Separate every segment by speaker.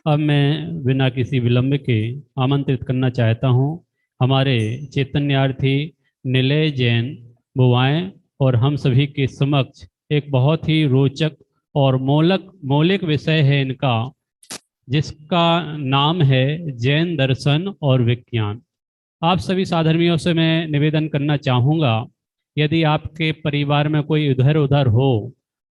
Speaker 1: अब मैं बिना किसी विलंब के आमंत्रित करना चाहता हूँ हमारे चैतन्यार्थी निलय जैन बुवाएं और हम सभी के समक्ष एक बहुत ही रोचक और मौलिक मौलिक विषय है इनका, जिसका नाम है जैन दर्शन और विज्ञान। आप सभी साधर्मियों से मैं निवेदन करना चाहूँगा, यदि आपके परिवार में कोई इधर उधर हो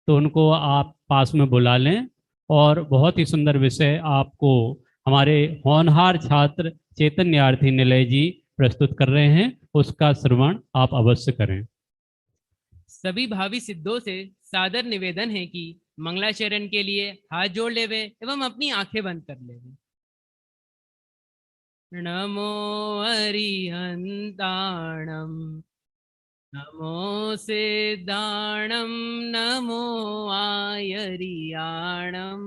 Speaker 1: तो उनको आप पास में बुला लें और बहुत ही सुंदर विषय आपको हमारे होनहार छात्र चैतन्यार्थी निलय जी प्रस्तुत कर रहे हैं, उसका श्रवण आप अवश्य करें।
Speaker 2: सभी भावी सिद्धों से सादर निवेदन है कि मंगलाचरण के लिए हाथ जोड़ लेवे एवं अपनी आंखें बंद कर लेवे। नमो अरिहंताणम, नमो सिद्धाणम, नमो आयरियाणम,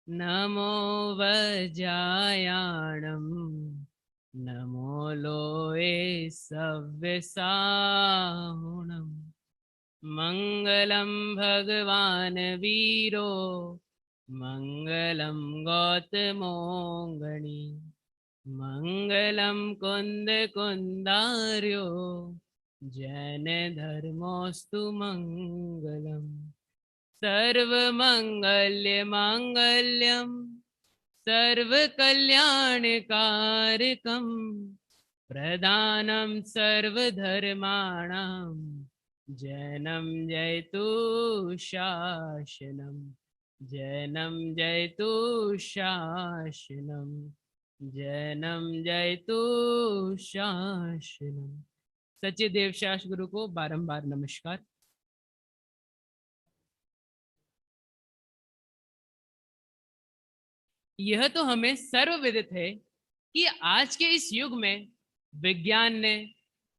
Speaker 2: नमो वज्रायाणम, नमो लोए सव्यसाहुणम। मंगलम भगवान वीरो, मंगलम गौतमोंगणी, मंगलम कुंद कुंदार्यो, जैन धर्मोस्तु मंगलम। सर्वमंगल्य मांगल्यम, सर्वकल्याणकारकम, प्रधानम सर्वधर्माणां, जैनम जयतु शासनम, जैनम जयतु शासनम, जैनम जयतु शासनम। सच्चिदेव शास गुरु को बारंबार नमस्कार। यह तो हमें सर्वविदित है कि आज के इस युग में विज्ञान ने,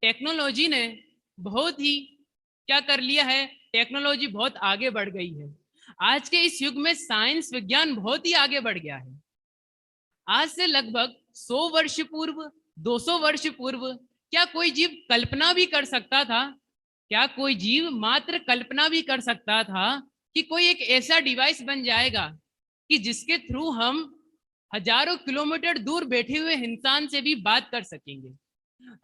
Speaker 2: टेक्नोलॉजी ने बहुत ही क्या कर लिया है। टेक्नोलॉजी बहुत आगे बढ़ गई है। आज के इस युग में साइंस विज्ञान बहुत ही आगे बढ़ गया है। आज से लगभग 100 वर्ष पूर्व, 200 वर्ष पूर्व क्या कोई जीव कल्पना भी कर सकता था? क्या कोई जीव मात्र कल्पना भी कर सकता था कि कोई एक ऐसा डिवाइस बन जाएगा कि जिसके थ्रू हम हजारों किलोमीटर दूर बैठे हुए इंसान से भी बात कर सकेंगे,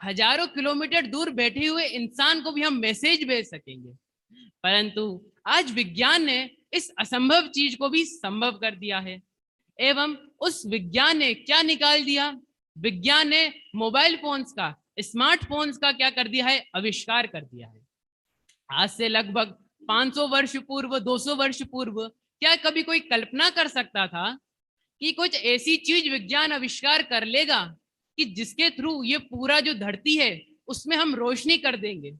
Speaker 2: हजारों किलोमीटर दूर बैठे हुए इंसान को भी हम मैसेज भेज सकेंगे। परंतु आज विज्ञान ने इस असंभव चीज को भी संभव कर दिया है। एवं उस विज्ञान ने क्या निकाल दिया? विज्ञान ने मोबाइल फोन्स का, स्मार्टफोन्स का क्या कर दिया है? आविष्कार कर दिया है। आज से लगभग 500 वर्ष पूर्व, 200 वर्ष पूर्व क्या कभी कोई कल्पना कर सकता था कि कुछ ऐसी चीज विज्ञान आविष्कार कर लेगा कि जिसके थ्रू ये पूरा जो धरती है उसमें हम रोशनी कर देंगे?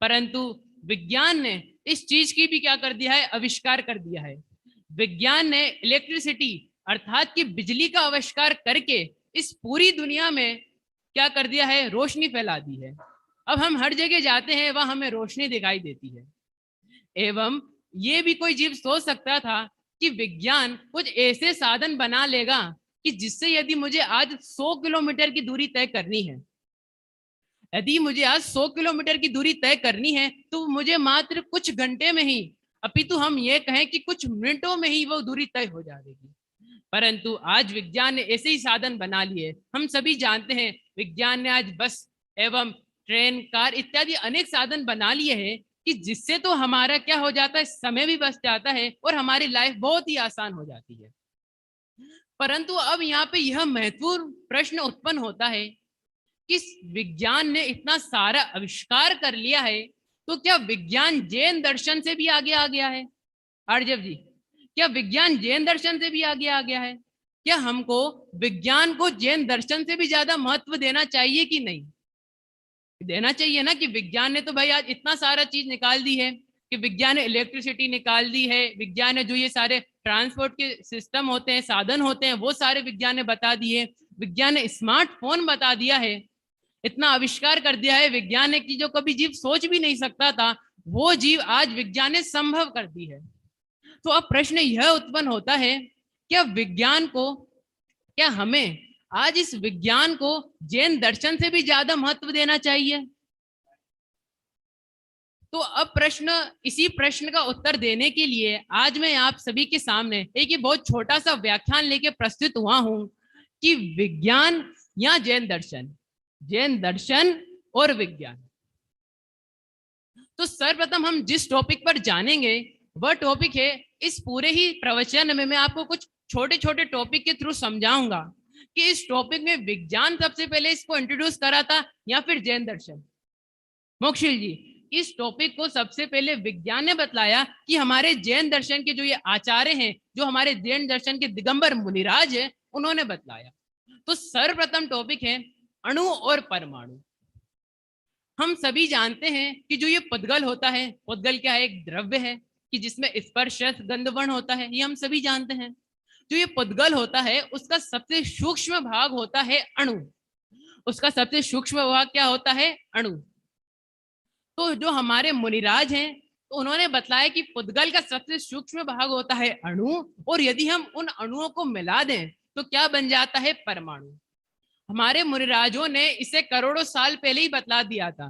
Speaker 2: परंतु विज्ञान ने इस चीज की भी क्या कर दिया है? आविष्कार कर दिया है। विज्ञान ने इलेक्ट्रिसिटी अर्थात कि बिजली का आविष्कार करके इस पूरी दुनिया में क्या कर दिया है? रोशनी फैला दी है। अब हम हर जगह जाते हैं, वहां हमें रोशनी दिखाई देती है। एवं ये भी कोई जीव सोच सकता था कि विज्ञान कुछ ऐसे साधन बना लेगा कि जिससे यदि मुझे आज 100 किलोमीटर की दूरी तय करनी है, यदि मुझे आज 100 किलोमीटर की दूरी तय करनी है तो मुझे मात्र कुछ घंटे में ही, अपितु हम ये कहें कि कुछ मिनटों में ही वो दूरी तय हो जाएगी। परंतु आज विज्ञान ने ऐसे ही साधन बना लिए। हम सभी जानते हैं विज्ञान ने आज बस एवं ट्रेन, कार इत्यादि अनेक साधन बना लिए हैं कि जिससे तो हमारा क्या हो जाता है? समय भी बच जाता है और हमारी लाइफ बहुत ही आसान हो जाती है। परंतु अब यहाँ पे यह महत्वपूर्ण प्रश्न उत्पन्न होता है कि विज्ञान ने इतना सारा आविष्कार कर लिया है तो क्या विज्ञान जैन दर्शन से भी आगे आ गया है? आर्जव जी, क्या विज्ञान जैन दर्शन से भी आगे आ गया है? क्या हमको विज्ञान को जैन दर्शन से भी ज्यादा महत्व देना चाहिए कि नहीं? देना चाहिए ना। कि विज्ञान ने तो भाई आज इतना सारा चीज निकाल दी है कि विज्ञान ने इलेक्ट्रिसिटी निकाल दी है, विज्ञान ने जो ये सारे ट्रांसपोर्ट के सिस्टम होते हैं, साधन होते हैं, वो सारे विज्ञान ने बता दिए। विज्ञान ने स्मार्टफोन बता दिया है, इतना आविष्कार कर दिया है विज्ञान ने कि जो कभी जीव सोच भी नहीं सकता था वो जीव आज विज्ञान ने संभव कर दी है। तो अब प्रश्न यह उत्पन्न होता है, क्या विज्ञान को, क्या हमें आज इस विज्ञान को जैन दर्शन से भी ज्यादा महत्व देना चाहिए? तो अब इसी प्रश्न का उत्तर देने के लिए आज मैं आप सभी के सामने एक बहुत छोटा सा व्याख्यान लेके प्रस्तुत हुआ हूं कि विज्ञान या जैन दर्शन और विज्ञान। तो सर्वप्रथम हम जिस टॉपिक पर जानेंगे वह टॉपिक है, इस पूरे ही प्रवचन में मैं आपको कुछ छोटे छोटे टॉपिक के थ्रू समझाऊंगा कि इस टॉपिक में विज्ञान सबसे पहले इसको इंट्रोड्यूस करा था या फिर जैन दर्शन। मोक्षिल जी, इस टॉपिक को सबसे पहले विज्ञान ने बतलाया कि हमारे जैन दर्शन के जो ये आचार्य हैं, जो हमारे जैन दर्शन के दिगंबर मुनिराज हैं, उन्होंने बतलाया। तो सर्वप्रथम टॉपिक है अणु और परमाणु। हम सभी जानते हैं कि जो ये पुद्गल होता है, पुद्गल क्या है? एक द्रव्य है कि जिसमें स्पर्श गंधवर्ण होता है, ये हम सभी जानते हैं। जो ये पुद्गल होता है उसका सबसे सूक्ष्म भाग होता है अणु। उसका सबसे सूक्ष्म भाग क्या होता है? अणु। तो जो हमारे मुनिराज हैं तो उन्होंने बताया कि पुद्गल का सबसे सूक्ष्म भाग होता है अणु, और यदि हम उन अणुओं को मिला दें तो क्या बन जाता है? परमाणु। हमारे मुनिराजों ने इसे करोड़ों साल पहले ही बतला दिया था।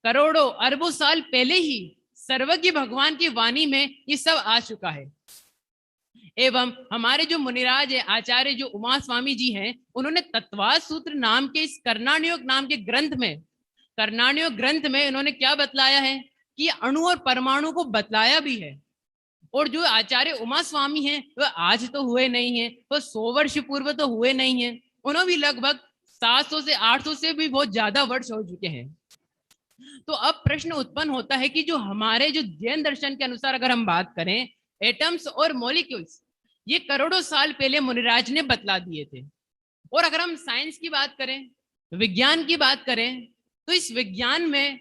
Speaker 2: करोड़ों अरबों साल पहले ही सर्वज्ञ भगवान की वाणी में ये सब आ चुका है। एवं हमारे जो मुनिराज है, आचार्य जो उमा स्वामी जी हैं, उन्होंने तत्वाद सूत्र नाम के इस कर्णाणयोग नाम के कर्णाणयोग ग्रंथ में उन्होंने क्या बतलाया है कि अणु और परमाणु को बतलाया भी है। और जो आचार्य उमा स्वामी हैं वह आज तो हुए नहीं है, वह 100 वर्ष पूर्व तो हुए नहीं है, उन्होंने भी लगभग 700 से 800 से भी बहुत ज्यादा वर्ष हो चुके हैं। तो अब प्रश्न उत्पन्न होता है कि जो हमारे जो जैन दर्शन के अनुसार अगर हम बात करें, एटम्स और मॉलिक्यूल्स ये करोड़ों साल पहले मुनिराज ने बतला दिए थे। और अगर हम साइंस की बात करें, विज्ञान की बात करें, तो इस विज्ञान में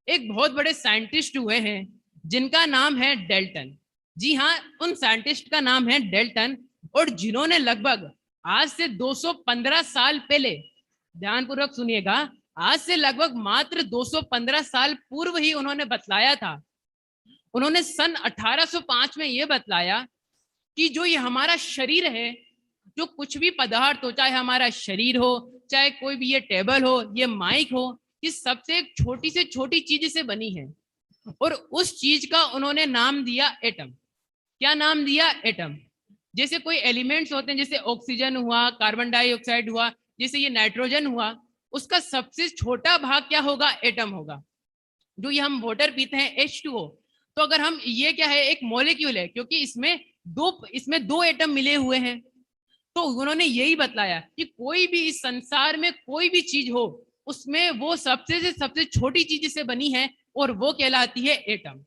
Speaker 2: एक बहुत बड़े साइंटिस्ट हुए हैं जिनका नाम है डेल्टन। जी हाँ, उन साइंटिस्ट का नाम है डेल्टन, और जिन्होंने लगभग आज से 215 साल पहले, ध्यानपूर्वक सुनिएगा, आज से लगभग मात्र 215 साल पूर्व ही उन्होंने बतलाया था। उन्होंने सन 1805 में यह बतलाया कि जो ये हमारा शरीर है, जो कुछ भी पदार्थ हो, चाहे हमारा शरीर हो, चाहे कोई भी ये टेबल हो, ये माइक हो, ये सबसे एक छोटी से छोटी चीज से बनी है। और उस चीज का उन्होंने नाम दिया एटम। क्या नाम दिया? एटम। जैसे कोई एलिमेंट्स होते हैं, जैसे ऑक्सीजन हुआ, कार्बन डाइऑक्साइड हुआ, जैसे ये नाइट्रोजन हुआ, उसका सबसे छोटा भाग क्या होगा? एटम होगा। जो ये हम वाटर पीते हैं H2O, तो अगर हम ये क्या है? एक मॉलिक्यूल है, क्योंकि इसमें दो एटम मिले हुए हैं। तो उन्होंने यही बतलाया कि कोई भी इस संसार में कोई भी चीज हो, उसमें वो सबसे छोटी चीज से बनी है, और वो कहलाती है एटम।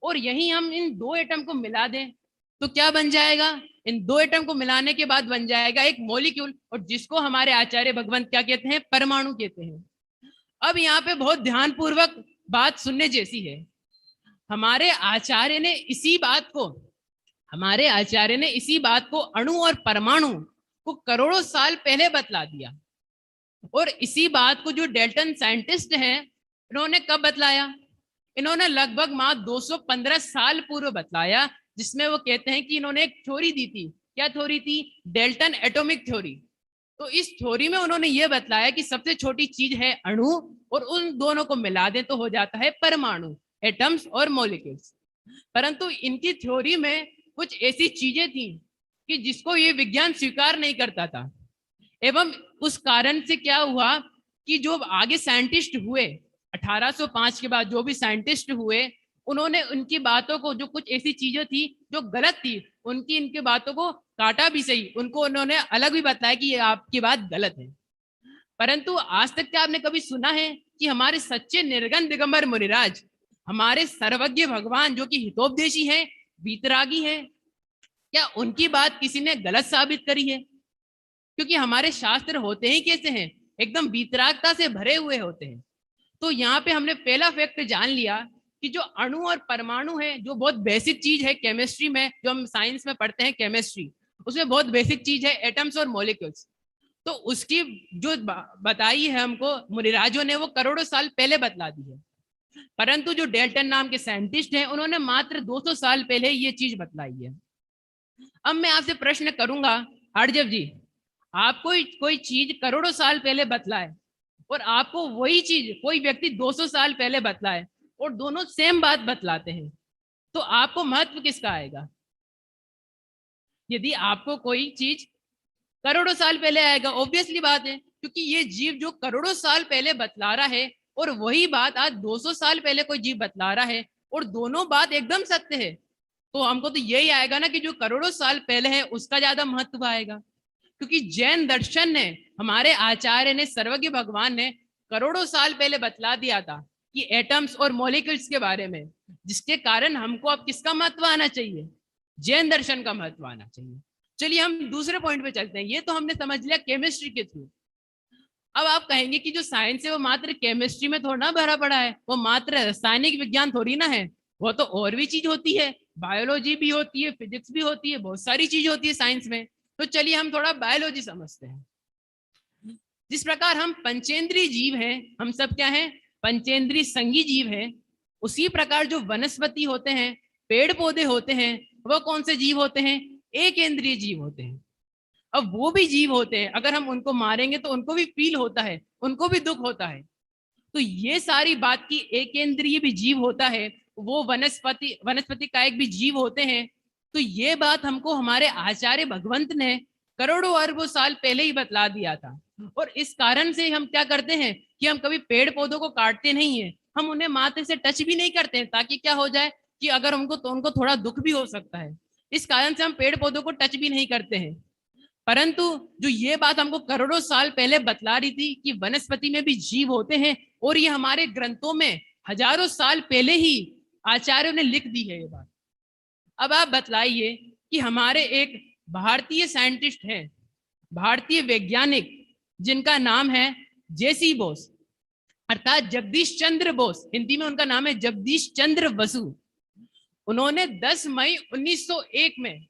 Speaker 2: और यही हम इन दो एटम को मिला दें तो क्या बन जाएगा? इन दो एटम को मिलाने के बाद बन जाएगा एक मॉलिक्यूल, और जिसको हमारे आचार्य भगवंत क्या कहते हैं? परमाणु कहते हैं। अब यहाँ पे बहुत ध्यानपूर्वक बात सुनने जैसी है। हमारे आचार्य ने इसी बात को अणु और परमाणु को करोड़ों साल पहले बतला दिया। और इसी बात को जो डेल्टन साइंटिस्ट हैं, इन्होंने कब बतलाया? इन्होंने लगभग मात्र 215 साल पूर्व बतलाया, जिसमें वो कहते हैं कि इन्होंने एक थ्योरी दी थी। क्या थ्योरी थी? Dalton atomic theory. तो इस थ्योरी में उन्होंने ये बतलाया कि सबसे छोटी चीज है अणु, और उन दोनों को मिला दें तो हो जाता है परमाणु, एटम्स और मॉलिक्यूल्स। परंतु इनकी थ्योरी में कुछ ऐसी चीजें थी कि जिसको ये विज्ञान स्वीकार नहीं करता था। एवं उस कारण से क्या हुआ कि जो आगे साइंटिस्ट हुए 1805 के बाद, जो भी साइंटिस्ट हुए, उन्होंने उनकी बातों को, जो कुछ ऐसी चीजें थी जो गलत थी, इनकी बातों को काटा भी सही, उनको उन्होंने अलग भी बताया कि ये आपकी बात गलत है। परंतु आज तक क्या आपने कभी सुना है कि हमारे सच्चे निर्गन दिगंबर मुनिराज, हमारे सर्वज्ञ भगवान जो कि हितोपदेशी हैं, वीतरागी हैं, क्या उनकी बात किसी ने गलत साबित करी है? क्योंकि हमारे शास्त्र होते ही कैसे हैं? एकदम वीतरागता से भरे हुए होते हैं। तो यहाँ पे हमने पहला फैक्ट जान लिया कि जो अणु और परमाणु है, जो बहुत बेसिक चीज है केमिस्ट्री में, जो हम साइंस में पढ़ते हैं केमिस्ट्री, उसमें बहुत बेसिक चीज है एटम्स और मॉलिक्यूल्स। तो उसकी जो बताई है हमको मुनिराजों ने, वो करोड़ों साल पहले बतला दी है। परंतु जो डेल्टन नाम के साइंटिस्ट हैं, उन्होंने मात्र 200 साल पहले ये चीज बतलाई है। अब मैं आपसे प्रश्न करूंगा, हरजब जी, आपको कोई चीज करोड़ों साल पहले बतलाए, और आपको वही चीज कोई व्यक्ति 200 साल पहले बतलाए, और दोनों सेम बात बतलाते हैं, तो आपको महत्व किसका आएगा? यदि आपको कोई चीज करोड़ों साल पहले आएगा, ऑब्वियसली बात है, क्योंकि ये जीव जो करोड़ों साल पहले बतला रहा है और वही बात आज 200 साल पहले कोई जीव बतला रहा है और दोनों बात एकदम सत्य है, तो हमको तो यही आएगा ना कि जो करोड़ों साल पहले है उसका ज्यादा महत्व आएगा। क्योंकि जैन दर्शन ने, हमारे आचार्य ने, सर्वज्ञ भगवान ने करोड़ों साल पहले बतला दिया था कि एटम्स और मॉलिक्यूल्स के बारे में, जिसके कारण हमको अब किसका महत्व आना चाहिए? जैन दर्शन का महत्व आना चाहिए। चलिए हम दूसरे पॉइंट पे चलते हैं। ये तो हमने समझ लिया केमिस्ट्री के थ्रू। अब आप कहेंगे कि जो साइंस है वो मात्र केमिस्ट्री में थोड़ा ना भरा पड़ा है, वो मात्र रासायनिक विज्ञान थोड़ी ना है, वो तो और भी चीज होती है, बायोलॉजी भी होती है, फिजिक्स भी होती है, बहुत सारी चीज होती है साइंस में। तो चलिए हम थोड़ा बायोलॉजी समझते हैं। जिस प्रकार हम पंचेंद्रीय जीव हैं, हम सब क्या हैं? पंचेंद्रीय संगी जीव हैं। उसी प्रकार जो वनस्पति होते हैं, पेड़ पौधे होते हैं, वो कौन से जीव होते हैं? एक इंद्रिय जीव होते हैं। अब वो भी जीव होते हैं, अगर हम उनको मारेंगे तो उनको भी फील होता है, उनको भी दुख होता है। तो ये सारी बात की एक इंद्रिय भी जीव होता है, वो वनस्पति का एक भी जीव होते हैं। तो ये बात हमको हमारे आचार्य भगवंत ने करोड़ों अरबों साल पहले ही बतला दिया था। और इस कारण से हम क्या करते हैं कि हम कभी पेड़ पौधों को काटते नहीं है, हम उन्हें माथे से टच भी नहीं करते हैं, ताकि क्या हो जाए कि अगर उनको तो उनको थोड़ा दुख भी हो सकता है। इस कारण से हम पेड़ पौधों को टच भी नहीं करते हैं। परंतु जो ये बात हमको करोड़ों साल पहले बतला रही थी कि वनस्पति में भी जीव होते हैं, और ये हमारे ग्रंथों में हजारों साल पहले ही आचार्यों ने लिख दी है ये बात। अब आप बतलाइए कि हमारे एक भारतीय साइंटिस्ट हैं, भारतीय वैज्ञानिक, जिनका नाम है जेसी बोस, अर्थात जगदीश चंद्र बोस, हिंदी में उनका नाम है जगदीश चंद्र बसु। उन्होंने 10 मई 1901 में,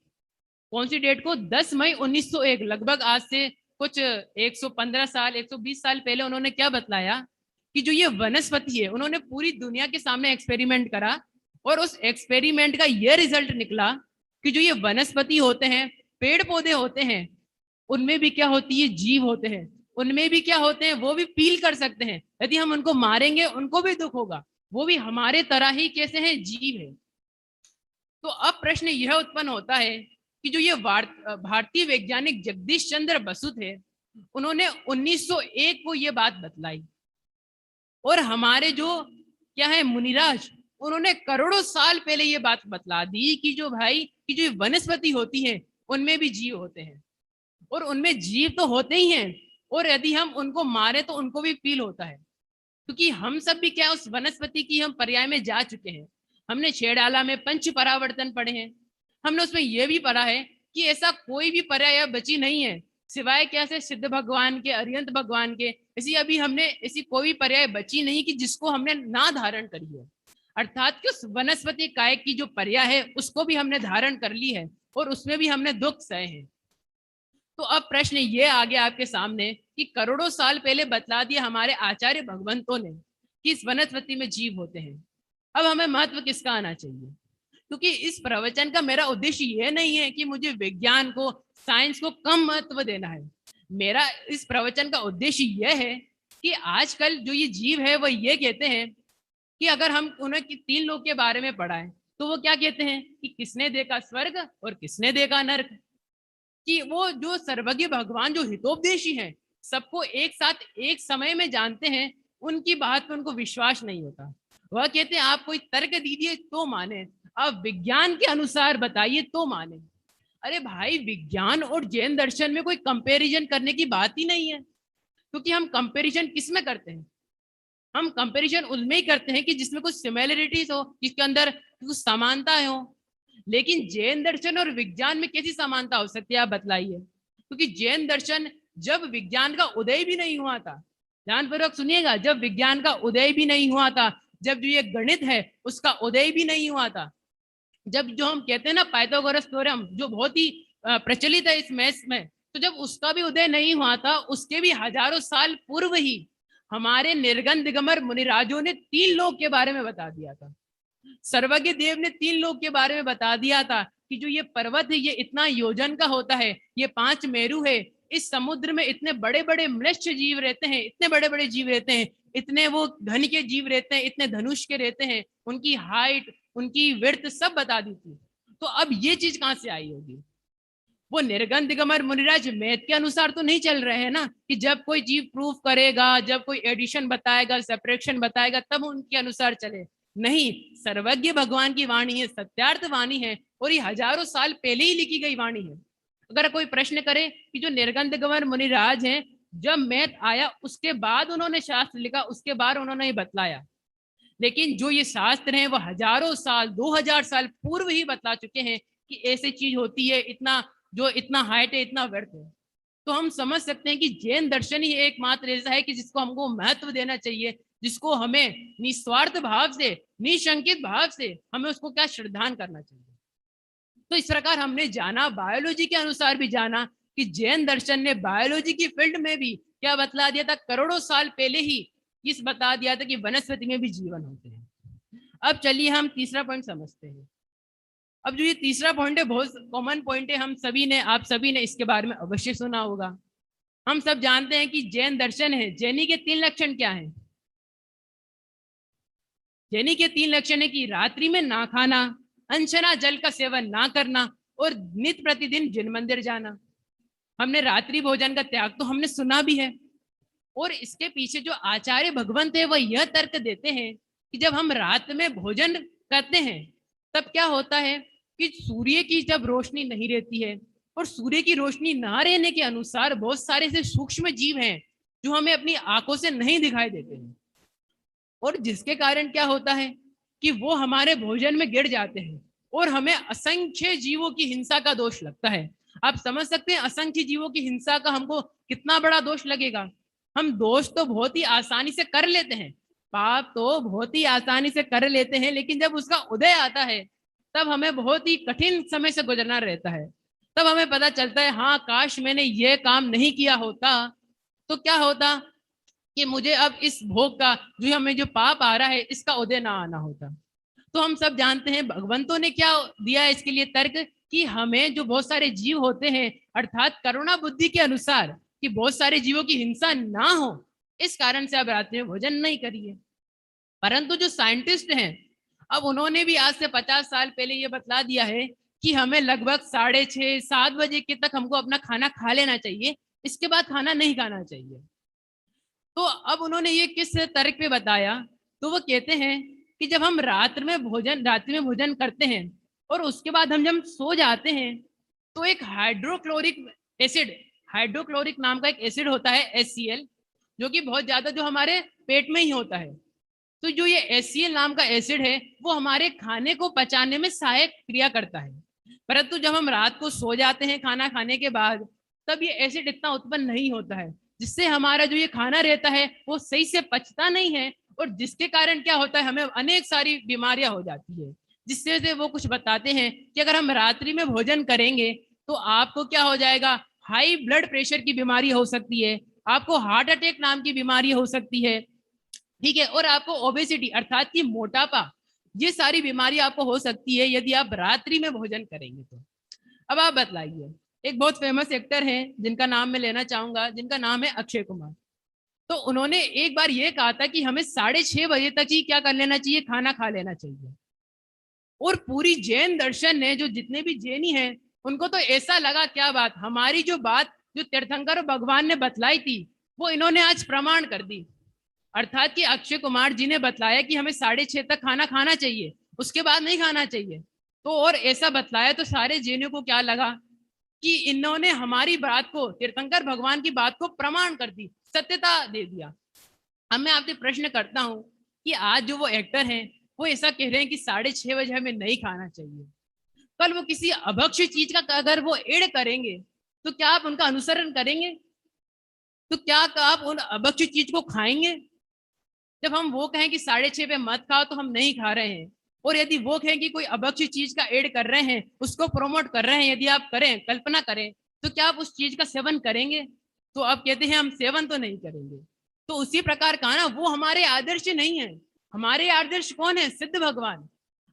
Speaker 2: कौन सी डेट को? 10 मई 1901, लगभग आज से कुछ 115 साल 120 साल पहले उन्होंने क्या बतलाया कि जो ये वनस्पति है, उन्होंने पूरी दुनिया के सामने एक्सपेरिमेंट करा और उस एक्सपेरिमेंट का ये रिजल्ट निकला कि जो ये वनस्पति होते हैं, पेड़ पौधे होते हैं, उनमें भी क्या होती है? जीव होते हैं। उनमें भी क्या होते हैं? वो भी फील कर सकते हैं। यदि हम उनको मारेंगे उनको भी दुख होगा, वो भी हमारे तरह ही कैसे हैं? जीव है। तो अब प्रश्न यह उत्पन्न होता है कि जो ये भारतीय वैज्ञानिक जगदीश चंद्र बसु थे, उन्होंने 1901 को ये बात बतलाई, और हमारे जो क्या है मुनिराज, उन्होंने करोड़ों साल पहले ये बात बतला दी कि जो भाई कि जो वनस्पति होती है उनमें भी जीव होते हैं, और उनमें जीव तो होते ही हैं, और यदि हम उनको मारे तो उनको भी फील होता है। क्योंकि हम सब भी क्या उस वनस्पति की हम पर्याय में जा चुके हैं। हमने छेड़ाला में पंच परावर्तन पढ़े हैं, हमने उसमें यह भी पढ़ा है कि ऐसा कोई भी पर्याय बची नहीं है सिवाय क्या से सिद्ध भगवान के, अरिहंत भगवान के। ऐसी अभी हमने ऐसी कोई पर्याय बची नहीं कि जिसको हमने ना धारण करी है, अर्थात कि उस वनस्पति काय की जो पर्याय है उसको भी हमने धारण कर ली है, और उसमें भी हमने दुख सहे हैं। तो अब प्रश्न ये आ गया आपके सामने कि करोड़ों साल पहले बतला दिया हमारे आचार्य भगवंतों ने कि इस वनस्पति में जीव होते हैं। अब हमें महत्व किसका आना चाहिए? क्योंकि इस प्रवचन का मेरा उद्देश्य यह नहीं है कि मुझे विज्ञान को, साइंस को कम महत्व देना है। मेरा इस प्रवचन का उद्देश्य यह है कि आजकल जो ये जीव है वो ये कहते हैं कि अगर हम उन्हें 3 लोक के बारे में पढ़ाएं तो वो क्या कहते हैं कि किसने देखा स्वर्ग और किसने देखा नरक। कि वो जो सर्वज्ञ भगवान जो हितोपदेशी हैं, सबको एक साथ एक समय में जानते हैं, उनकी बात में उनको विश्वास नहीं होता। वह कहते हैं आप कोई तर्क दीजिए तो माने, आप विज्ञान के अनुसार बताइए तो माने। अरे भाई, विज्ञान और जैन दर्शन में कोई कंपैरिजन करने की बात ही नहीं है। क्योंकि हम कंपैरिजन किस में करते हैं? हम कंपैरिजन उसमें ही करते हैं कि जिसमें कुछ सिमिलरिटीज हो, जिसके अंदर कुछ समानता हो। लेकिन जैन दर्शन और विज्ञान में कैसी समानता हो सकती है, आप बतलाइए। क्योंकि जैन दर्शन जब विज्ञान का उदय भी नहीं हुआ था, ध्यानपूर्वक सुनिएगा, जब विज्ञान का उदय भी नहीं हुआ था, जब जो ये गणित है उसका उदय भी नहीं हुआ था, जब जो हम कहते हैं ना पाइथागोरस थ्योरम जो बहुत ही प्रचलित है इस मैथ्स में, तो जब उसका भी उदय नहीं हुआ था, उसके भी हजारों साल पूर्व ही हमारे निर्गन दिगंबर मुनिराजों ने 3 लोक के बारे में बता दिया था। सर्वज्ञ देव ने 3 लोक के बारे में बता दिया था कि जो ये पर्वत है ये इतना योजन का होता है, ये 5 मेरु है, इस समुद्र में इतने बड़े बड़े मत्स्य जीव रहते हैं, इतने बड़े बड़े जीव रहते हैं, इतने वो घन के जीव रहते हैं, इतने धनुष के रहते हैं, उनकी हाइट, उनकी विड्थ सब बता दी थी। तो अब ये चीज कहाँ से आई होगी? वो निर्गन दिगंबर मुनिराज मैथ के अनुसार तो नहीं चल रहे हैं ना, कि जब कोई जीव प्रूफ करेगा, जब कोई एडिशन बताएगा, सेपरेशन बताएगा, तब उनके अनुसार चले। नहीं, सर्वज्ञ भगवान की वाणी है, सत्यार्थ वाणी है, और ये हजारों साल पहले ही लिखी गई वाणी है। अगर कोई प्रश्न करे कि जो निर्गन दिगंबर मुनिराज हैं, जब मैथ आया उसके बाद उन्होंने शास्त्र लिखा, उसके बाद उन्होंने ये बतलाया, लेकिन जो ये शास्त्र हैं वो हजारों साल, 2000 साल पूर्व ही बतला चुके हैं कि ऐसी चीज होती है, इतना जो इतना हाइट है, इतना व्यर्थ है। तो हम समझ सकते हैं कि जैन दर्शन ही एकमात्र ऐसा है कि जिसको हमको महत्व देना चाहिए, जिसको हमें निस्वार्थ भाव से, निशंकित भाव से हमें उसको क्या श्रद्धान करना चाहिए। तो इस प्रकार हमने जाना, बायोलॉजी के अनुसार भी जाना कि जैन दर्शन ने बायोलॉजी की फील्ड में भी क्या बतला दिया था, करोड़ों साल पहले ही इस बता दिया था कि वनस्पति में भी जीवन होते हैं। अब चलिए हम तीसरा पॉइंट समझते हैं। अब जो ये तीसरा पॉइंट है बहुत कॉमन पॉइंट है, हम सभी ने, आप सभी ने इसके बारे में अवश्य सुना होगा। हम सब जानते हैं कि जैन दर्शन है, जैनी के 3 लक्षण क्या है? जैनी के 3 लक्षण है कि रात्रि में ना खाना, अंशना जल का सेवन ना करना, और नित्य प्रतिदिन जिन मंदिर जाना। हमने रात्रि भोजन का त्याग तो हमने सुना भी है, और इसके पीछे जो आचार्य भगवंत है वह यह तर्क देते हैं कि जब हम रात में भोजन करते हैं तब क्या होता है कि सूर्य की जब रोशनी नहीं रहती है, और सूर्य की रोशनी ना रहने के अनुसार बहुत सारे ऐसे सूक्ष्म जीव हैं जो हमें अपनी आंखों से नहीं दिखाई देते हैं, और जिसके कारण क्या होता है कि वो हमारे भोजन में गिर जाते हैं और हमें असंख्य जीवों की हिंसा का दोष लगता है। आप समझ सकते हैं असंख्य जीवों की हिंसा का हमको कितना बड़ा दोष लगेगा। हम दोष तो बहुत ही आसानी से कर लेते हैं, पाप तो बहुत ही आसानी से कर लेते हैं, लेकिन जब उसका उदय आता है तब हमें बहुत ही कठिन समय से गुजरना रहता है। तब हमें पता चलता है, हाँ काश मैंने ये काम नहीं किया होता तो क्या होता कि मुझे अब इस भोग का, जो हमें जो पाप आ रहा है, इसका उदय ना आना होता। तो हम सब जानते हैं भगवंतों ने क्या दिया है इसके लिए तर्क, कि हमें जो बहुत सारे जीव होते हैं, अर्थात करुणा बुद्धि के अनुसार, कि बहुत सारे जीवों की हिंसा ना हो, इस कारण से अब रात में भोजन नहीं करिए। परंतु जो साइंटिस्ट हैं, अब उन्होंने भी आज से 50 साल पहले ये बतला दिया है कि हमें लगभग 6:30-7 बजे के तक हमको अपना खाना खा लेना चाहिए, इसके बाद खाना नहीं खाना चाहिए। तो अब उन्होंने ये किस तर्क पे बताया, तो वो कहते हैं कि जब हम रात्रि में भोजन करते हैं और उसके बाद हम जब सो जाते हैं तो एक हाइड्रोक्लोरिक नाम का एक एसिड होता है HCl, जो कि बहुत ज्यादा जो हमारे पेट में ही होता है। तो जो ये HCl नाम का एसिड है वो हमारे खाने को पचाने में सहायक क्रिया करता है, परंतु जब हम रात को सो जाते हैं खाना खाने के बाद, तब ये एसिड इतना उत्पन्न नहीं होता है, जिससे हमारा जो ये खाना रहता है वो सही से पचता नहीं है, और जिसके कारण क्या होता है, हमें अनेक सारी बीमारियां हो जाती है। जिससे से वो कुछ बताते हैं कि अगर हम रात्रि में भोजन करेंगे तो आपको क्या हो जाएगा, हाई ब्लड प्रेशर की बीमारी हो सकती है, आपको हार्ट अटैक नाम की बीमारी हो सकती है, ठीक है, और आपको ओबेसिटी अर्थात की मोटापा, ये सारी बीमारी आपको हो सकती है यदि आप रात्रि में भोजन करेंगे तो। अब आप बतलाइए, एक बहुत फेमस एक्टर हैं जिनका नाम मैं लेना चाहूंगा, जिनका नाम है अक्षय कुमार। तो उन्होंने एक बार ये कहा था कि हमें 6:30 बजे तक ही क्या कर लेना चाहिए, खाना खा लेना चाहिए। और पूरी जैन दर्शन ने, जो जितने भी जैनी हैं, उनको तो ऐसा लगा क्या बात, हमारी जो बात जो तीर्थंकर भगवान ने बतलाई थी वो इन्होंने आज प्रमाण कर दी। अर्थात कि अक्षय कुमार जी ने बतलाया कि हमें 6:30 तक खाना खाना चाहिए, उसके बाद नहीं खाना चाहिए। तो और ऐसा बतलाया तो सारे जैनियों को क्या लगा कि इन्होंने हमारी बात को, तीर्थंकर भगवान की बात को प्रमाण कर दी, सत्यता दे दिया। अब मैं आपसे प्रश्न करता हूं कि आज जो वो एक्टर हैं वो ऐसा कह रहे हैं कि 6:30 बजे हमें नहीं खाना चाहिए, कल वो किसी अभक्ष्य चीज का अगर वो एड करेंगे तो क्या आप उनका अनुसरण करेंगे? तो क्या आप उन अभक्ष्य चीज को खाएंगे? जब हम वो कहें कि 6:30 पे मत खाओ तो हम नहीं खा रहे हैं, और यदि वो कहें कि कोई अभक्ष्य चीज का ऐड कर रहे हैं, उसको प्रमोट कर रहे हैं, यदि आप करें, कल्पना करें, तो क्या आप उस चीज का सेवन करेंगे? तो आप कहते हैं हम सेवन तो नहीं करेंगे। तो उसी प्रकार का ना, वो हमारे आदर्श नहीं है। हमारे आदर्श कौन है? सिद्ध भगवान,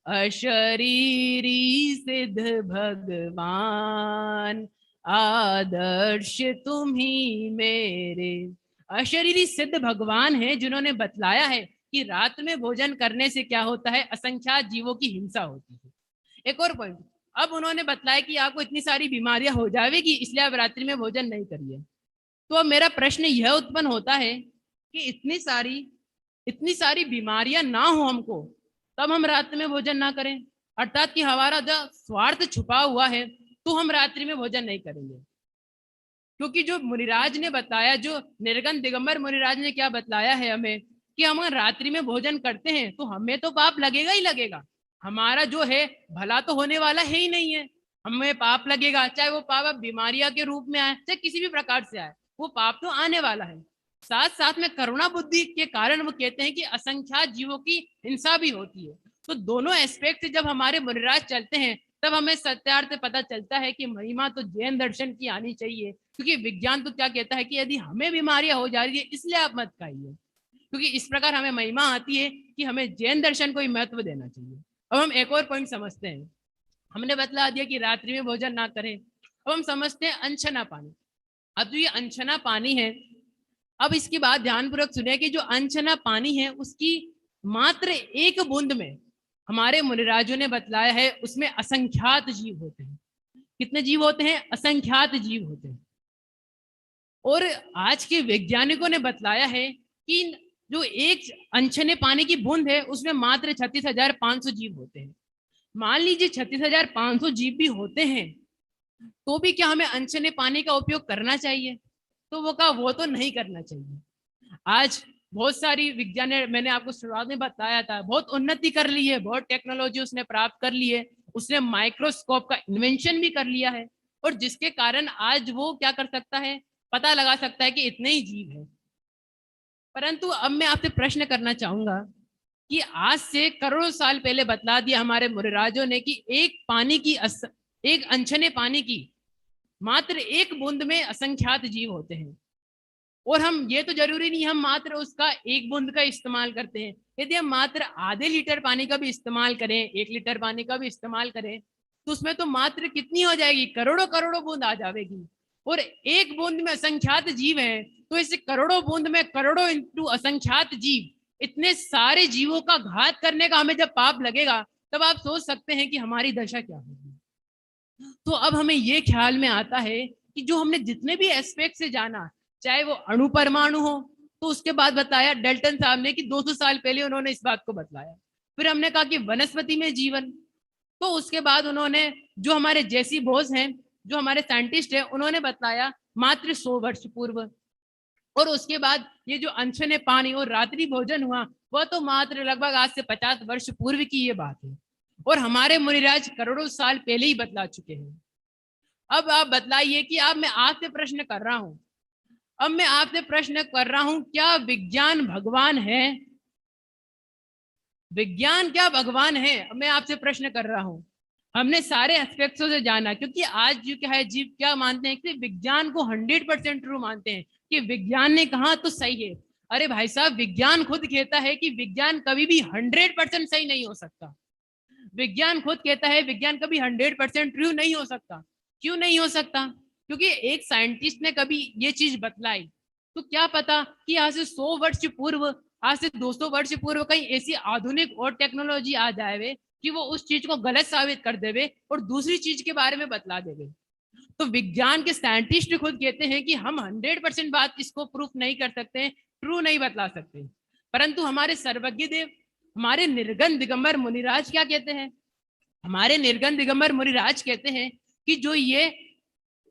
Speaker 2: अशरीरी सिद्ध भगवान, आदर्श तुम ही मेरे। अशरीरी सिद्ध भगवान हैं जिन्होंने बतलाया है कि रात में भोजन करने से क्या होता है, असंख्यात जीवों की हिंसा होती है। एक और पॉइंट, अब उन्होंने बतलाया कि आपको इतनी सारी बीमारियां हो जाएगी इसलिए आप रात्रि में भोजन नहीं करिए। तो अब मेरा प्रश्न यह उत्पन्न होता है कि इतनी सारी बीमारियां ना हो हमको, तब हम रात्रि में भोजन ना करें, अर्थात कि हमारा जो स्वार्थ छुपा हुआ है तो हम रात्रि में भोजन नहीं करेंगे। क्योंकि जो मुनिराज ने बताया, जो निर्गन दिगंबर मुनिराज ने क्या बतलाया है हमें कि हम रात्रि में भोजन करते हैं तो हमें तो पाप लगेगा ही लगेगा। हमारा जो है भला तो होने वाला है ही नहीं है, हमें पाप लगेगा, चाहे वो पाप बीमारियां के रूप में आए चाहे किसी भी प्रकार से आए, वो पाप तो आने वाला है। साथ साथ में करुणा बुद्धि के कारण वो कहते हैं कि असंख्यात जीवों की हिंसा भी होती है। तो दोनों एस्पेक्ट जब हमारे मुनिराज चलते हैं तब हमें सत्यार्थ पता चलता है कि महिमा तो जैन दर्शन की आनी चाहिए। क्योंकि विज्ञान तो क्या कहता है कि यदि हमें बीमारियां हो जा रही है इसलिए आप मत खाइए, क्योंकि इस प्रकार हमें महिमा आती है कि हमें जैन दर्शन को ही महत्व देना चाहिए। अब हम एक और पॉइंट समझते हैं, हमने बतला दिया कि रात्रि में भोजन ना करें, अब हम समझते हैं अनछना पानी। अब जो ये अनछना पानी है, अब इसकी बात ध्यानपूर्वक सुनिए कि जो अनछना पानी है उसकी मात्र एक बूंद में हमारे मुनिराजों ने बतलाया है उसमें असंख्यात जीव होते हैं। कितने जीव होते हैं? असंख्यात जीव होते हैं। और आज के वैज्ञानिकों ने बतलाया है कि जो एक अनछने पानी की बूंद है उसमें मात्र 36,500 जीव होते हैं। मान लीजिए 36,500 जीव भी होते हैं तो भी क्या हमें अनछने पानी का उपयोग करना चाहिए? तो वो तो नहीं करना चाहिए। आज बहुत सारी विज्ञान ने, मैंने आपको शुरुआत में बताया था, बहुत उन्नति कर ली है, बहुत टेक्नोलॉजी उसने प्राप्त कर ली है, उसने माइक्रोस्कोप का इन्वेंशन भी कर लिया है और जिसके कारण आज वो क्या कर सकता है, पता लगा सकता है कि इतने ही जीव है। परंतु अब मैं आपसे प्रश्न करना चाहूंगा कि आज से करोड़ों साल पहले बतला दिया हमारे मुनिराजों ने कि एक अनछने पानी की मात्र एक बूंद में असंख्यात जीव होते हैं। और हम ये तो जरूरी नहीं हम मात्र उसका एक बूंद का इस्तेमाल करते हैं, यदि हम मात्र आधे लीटर पानी का भी इस्तेमाल करें, 1 लीटर पानी का भी इस्तेमाल करें, तो उसमें तो मात्र कितनी हो जाएगी, करोड़ों करोड़ों बूंद आ जाएगी। और एक बूंद में असंख्यात जीव हैं, तो इस करोड़ों बूंद में करोड़ों इंटू असंख्यात जीव, इतने सारे जीवों का घात करने का हमें जब पाप लगेगा तब आप सोच सकते हैं कि हमारी दशा क्या होगी। तो अब हमें ये ख्याल में आता है कि जो हमने जितने भी एस्पेक्ट से जाना, चाहे वो अणु परमाणु हो, तो उसके बाद बताया डेल्टन साहब ने कि 200 साल पहले उन्होंने इस बात को बतलाया। फिर हमने कहा कि वनस्पति में जीवन, तो उसके बाद उन्होंने जो हमारे जेसी बोस हैं, जो हमारे साइंटिस्ट हैं, उन्होंने बताया मात्र 100 वर्ष पूर्व। और उसके बाद ये जो अनछने पानी और रात्रि भोजन हुआ वह तो मात्र लगभग आज से 50 वर्ष पूर्व की ये बात है। और हमारे मुनिराज करोड़ों साल पहले ही बतला चुके हैं। अब आप बतलाइए कि अब मैं आपसे प्रश्न कर रहा हूं, क्या विज्ञान भगवान है? विज्ञान क्या भगवान है? मैं आपसे प्रश्न कर रहा हूं। हमने सारे एस्पेक्ट्स से जाना, क्योंकि आज जो क्या है, जीव क्या मानते हैं कि विज्ञान को 100% ट्रू मानते हैं कि विज्ञान ने कहा तो सही है। अरे भाई साहब, विज्ञान खुद कहता है कि विज्ञान कभी भी 100% सही नहीं हो सकता। विज्ञान खुद कहता है विज्ञान कभी 100% ट्रू नहीं हो सकता। क्यों नहीं हो सकता? क्योंकि एक साइंटिस्ट ने कभी ये चीज बतलाई, तो क्या पता कि आज से 100 वर्ष पूर्व, आज से 200 वर्ष पूर्व कहीं ऐसी आधुनिक और टेक्नोलॉजी आ जाए कि वो उस चीज को गलत साबित कर देवे और दूसरी चीज के बारे में बतला देवे। तो विज्ञान के साइंटिस्ट खुद कहते हैं कि हम 100% बात इसको प्रूफ नहीं कर सकते, ट्रू नहीं बतला सकते। परंतु हमारे सर्वज्ञ देव, हमारे निर्गन दिगंबर मुनिराज क्या कहते हैं? हमारे निर्गन दिगंबर मुनिराज कहते हैं कि जो ये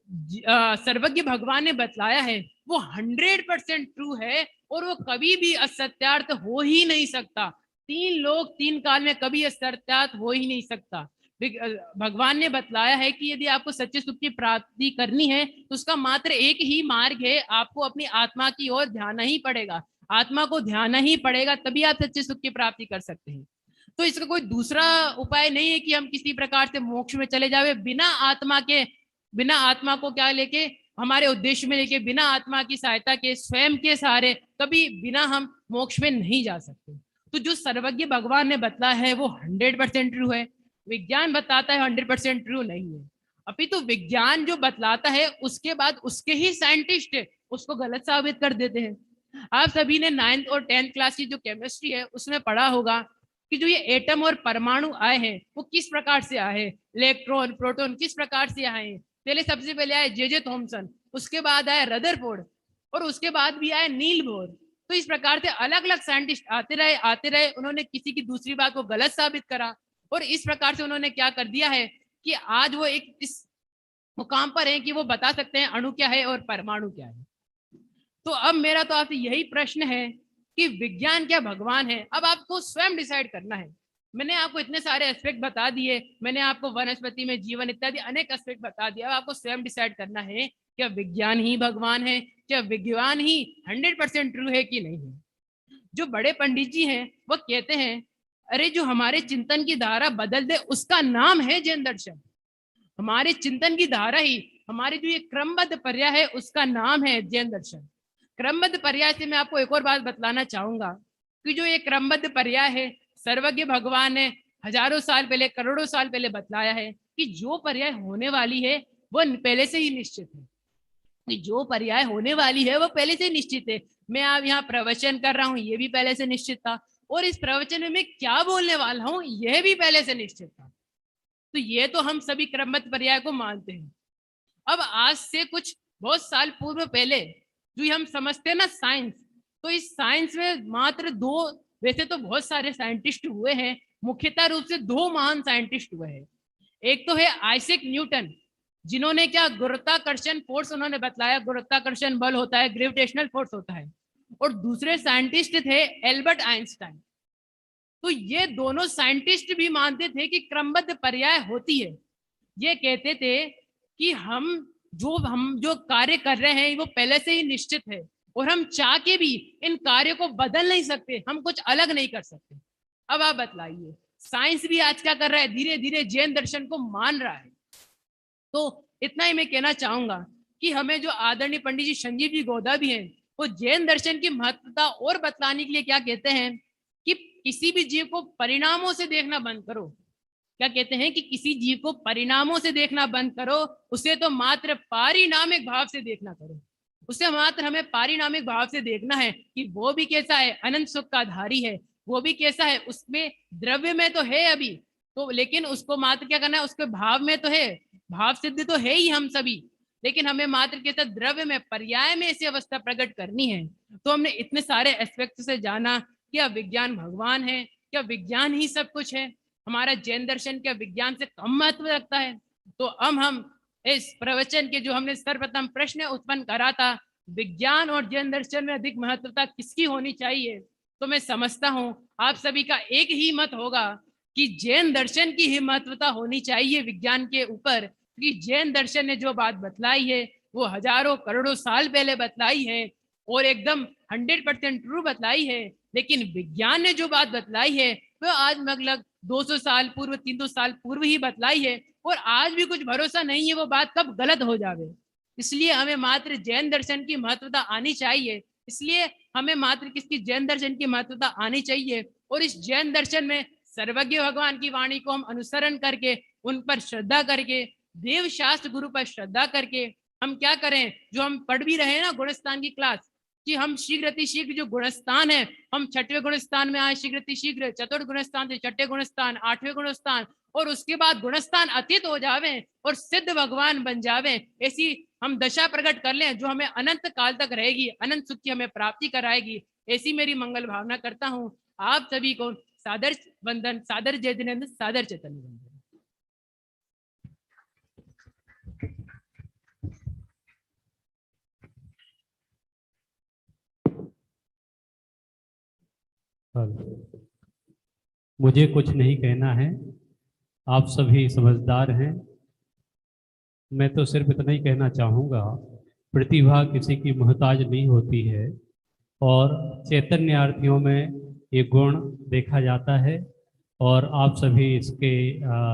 Speaker 2: सर्वज्ञ भगवान ने बतलाया है वो 100% ट्रू है और वो कभी भी असत्यार्थ हो ही नहीं सकता। 3 लोग 3 काल में कभी असत्यार्थ हो ही नहीं सकता। भगवान ने बतलाया है कि यदि आपको सच्चे सुख की प्राप्ति करनी है तो उसका मात्र एक ही मार्ग है, आपको अपनी आत्मा की ओर ध्यान ही पड़ेगा। आत्मा को ध्यान ही पड़ेगा, तभी आप सच्चे सुख की प्राप्ति कर सकते हैं। तो इसका कोई दूसरा उपाय नहीं है कि हम किसी प्रकार से मोक्ष में चले जावे बिना आत्मा को क्या लेके, हमारे उद्देश्य में लेके, बिना आत्मा की सहायता के, स्वयं के सहारे कभी बिना हम मोक्ष में नहीं जा सकते। तो जो सर्वज्ञ भगवान ने बतला है वो 100% ट्रू है। विज्ञान बताता है 100% ट्रू नहीं है। अपितु विज्ञान जो बतलाता है उसके बाद उसके ही साइंटिस्ट उसको गलत साबित कर देते हैं। आप सभी ने 9th और 10th क्लास की जो केमिस्ट्री है उसमें पढ़ा होगा कि जो ये एटम और परमाणु आए हैं वो किस प्रकार से आए हैं, इलेक्ट्रॉन प्रोटॉन किस प्रकार से आए हैं। पहले सबसे पहले आए जे थॉमसन, उसके बाद आए रदरफोर्ड और उसके बाद भी आए नील बोर। तो इस प्रकार से अलग अलग साइंटिस्ट आते रहे, उन्होंने किसी की दूसरी बात को गलत साबित करा और इस प्रकार से उन्होंने क्या कर दिया है कि आज वो एक इस मुकाम पर है कि वो बता सकते हैं अणु क्या है और परमाणु क्या है। तो अब मेरा तो आपसे यही प्रश्न है कि विज्ञान क्या भगवान है? अब आपको स्वयं डिसाइड करना है। मैंने आपको इतने सारे एस्पेक्ट बता दिए, मैंने आपको वनस्पति में जीवन इत्यादि अनेक एस्पेक्ट बता दिया। अब आपको स्वयं डिसाइड करना है क्या विज्ञान ही भगवान है, क्या विज्ञान ही 100% ट्रू है कि नहीं है। जो बड़े पंडित जी हैं वो कहते हैं अरे जो हमारे चिंतन की धारा बदल दे उसका नाम है जैन दर्शन। हमारे चिंतन की धारा ही, हमारे जो ये क्रमबद्ध पर्याय है उसका नाम है जैन दर्शन। क्रमबद्ध पर्याय से मैं आपको एक और बात बतलाना चाहूंगा कि जो ये क्रमबद्ध पर्याय है सर्वज्ञ भगवान ने हजारों साल पहले करोड़ों साल पहले बतलाया है कि जो पर्याय होने वाली है वो पहले से ही निश्चित है, कि जो पर्याय होने वाली है वो पहले से निश्चित है। मैं आप यहाँ प्रवचन कर रहा हूँ ये भी पहले से निश्चित था और इस प्रवचन में मैं क्या बोलने वाला हूँ यह भी पहले से निश्चित था। तो ये तो हम सभी क्रमबद्ध पर्याय को मानते हैं। अब आज से कुछ बहुत साल पूर्व पहले जो हम समझते हैं ना साइंस, तो इस साइंस में मात्र दो, वैसे तो बहुत सारे साइंटिस्ट हुए हैं, मुख्यतः रूप से दो महान साइंटिस्ट हुए हैं। एक तो है आइजैक न्यूटन जिन्होंने क्या गुरुत्वाकर्षण फोर्स उन्होंने बतलाया, गुरुत्वाकर्षण बल होता है, ग्रेविटेशनल फोर्स होता है। और दूसरे साइंटिस्ट थे एल्बर्ट आइंस्टाइन। तो ये दोनों साइंटिस्ट भी मानते थे कि क्रमबद्ध पर्याय होती है। ये कहते थे कि हम जो कार्य कर रहे हैं वो पहले से ही निश्चित है और हम चाह के भी इन कार्यों को बदल नहीं सकते, हम कुछ अलग नहीं कर सकते। अब आप बतलाइए, साइंस भी आज क्या कर रहा है, धीरे धीरे जैन दर्शन को मान रहा है। तो इतना ही मैं कहना चाहूंगा कि हमें जो आदरणीय पंडित जी संजीव जी गोदा भी हैं वो जैन दर्शन की महत्वता और बतलाने के लिए क्या कहते हैं कि किसी भी जीव को परिणामों से देखना बंद करो। क्या कहते हैं कि किसी जीव को परिणामों से देखना बंद करो, उसे तो मात्र पारिणामिक भाव से देखना करो। उसे मात्र हमें पारिणामिक भाव से देखना है कि वो भी कैसा है, अनंत सुख का धारी है, वो भी कैसा है, उसमें द्रव्य में तो है अभी तो, लेकिन उसको मात्र क्या करना है, उसके भाव में तो है, भाव सिद्ध तो है ही हम सभी, लेकिन हमें मात्र कैसा द्रव्य में पर्याय में ऐसी अवस्था प्रकट करनी है। तो हमने इतने सारे एस्पेक्ट से जाना क्या विज्ञान भगवान है, क्या विज्ञान ही सब कुछ है, हमारा जैन दर्शन क्या विज्ञान से कम महत्व रखता है। तो अब हम इस प्रवचन के जो हमने सर्वप्रथम प्रश्न उत्पन्न करा था, विज्ञान और जैन दर्शन में अधिक महत्वता किसकी होनी चाहिए, तो मैं समझता हूँ आप सभी का एक ही मत होगा कि जैन दर्शन की ही महत्वता होनी चाहिए विज्ञान के ऊपर, क्योंकि जैन दर्शन ने जो बात बतलाई है वो हजारों करोड़ों साल पहले बतलाई है और एकदम 100% ट्रू बतलाई है। लेकिन विज्ञान ने जो बात बतलाई है वो आज मतलब 200 साल पूर्व 300 साल पूर्व ही बतलाई है और आज भी कुछ भरोसा नहीं है वो बात कब गलत हो जावे। इसलिए हमें मात्र जैन दर्शन की महत्वता आनी चाहिए, इसलिए हमें मात्र किसकी जैन दर्शन की महत्वता आनी चाहिए और इस जैन दर्शन में सर्वज्ञ भगवान की वाणी को हम अनुसरण करके उन पर श्रद्धा करके देव शास्त्र गुरु पर श्रद्धा करके हम क्या करें, जो हम पढ़ भी रहे हैं ना गुणस्थान की क्लास कि हम शीघ्र जो गुणस्थान है हम 6वें गुणस्थान में आए, शीघ्र चतुर्थ गुणस्थान से 6ठे गुणस्थान 8वें गुणस्थान और उसके बाद गुणस्थान अतीत हो जावे और सिद्ध भगवान बन जावे। ऐसी हम दशा प्रकट कर लें जो हमें अनंत काल तक रहेगी, अनंत सुख की हमें प्राप्ति कराएगी। ऐसी मेरी मंगल भावना करता हूँ। आप सभी को सादर वंदन, सादर जय जिनेंद्र, सादर चैतन्य वंदन।
Speaker 1: मुझे कुछ नहीं कहना है, आप सभी समझदार हैं। मैं तो सिर्फ इतना ही कहना चाहूँगा, प्रतिभा किसी की मोहताज नहीं होती है और चैतन्यार्थियों में ये गुण देखा जाता है और आप सभी इसके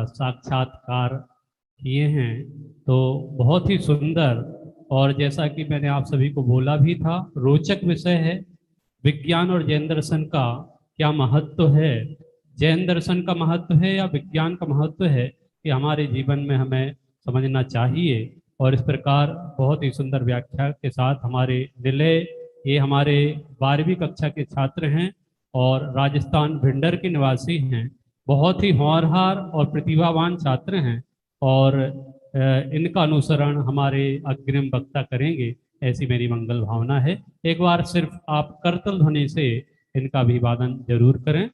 Speaker 1: साक्षात्कार किए हैं। तो बहुत ही सुंदर और जैसा कि मैंने आप सभी को बोला भी था, रोचक विषय है। विज्ञान और जैन दर्शन का क्या महत्व है, जैन दर्शन का महत्व है या विज्ञान का महत्व है कि हमारे जीवन में हमें समझना चाहिए। और इस प्रकार बहुत ही सुंदर व्याख्या के साथ हमारे निलय, ये हमारे 12वीं कक्षा के छात्र हैं और राजस्थान भिंडर के निवासी हैं। बहुत ही होनहार और प्रतिभावान छात्र हैं और इनका अनुसरण हमारे अग्रिम वक्ता करेंगे, ऐसी मेरी मंगल भावना है। एक बार सिर्फ आप करतल ध्वनि से इनका अभिवादन जरूर करें।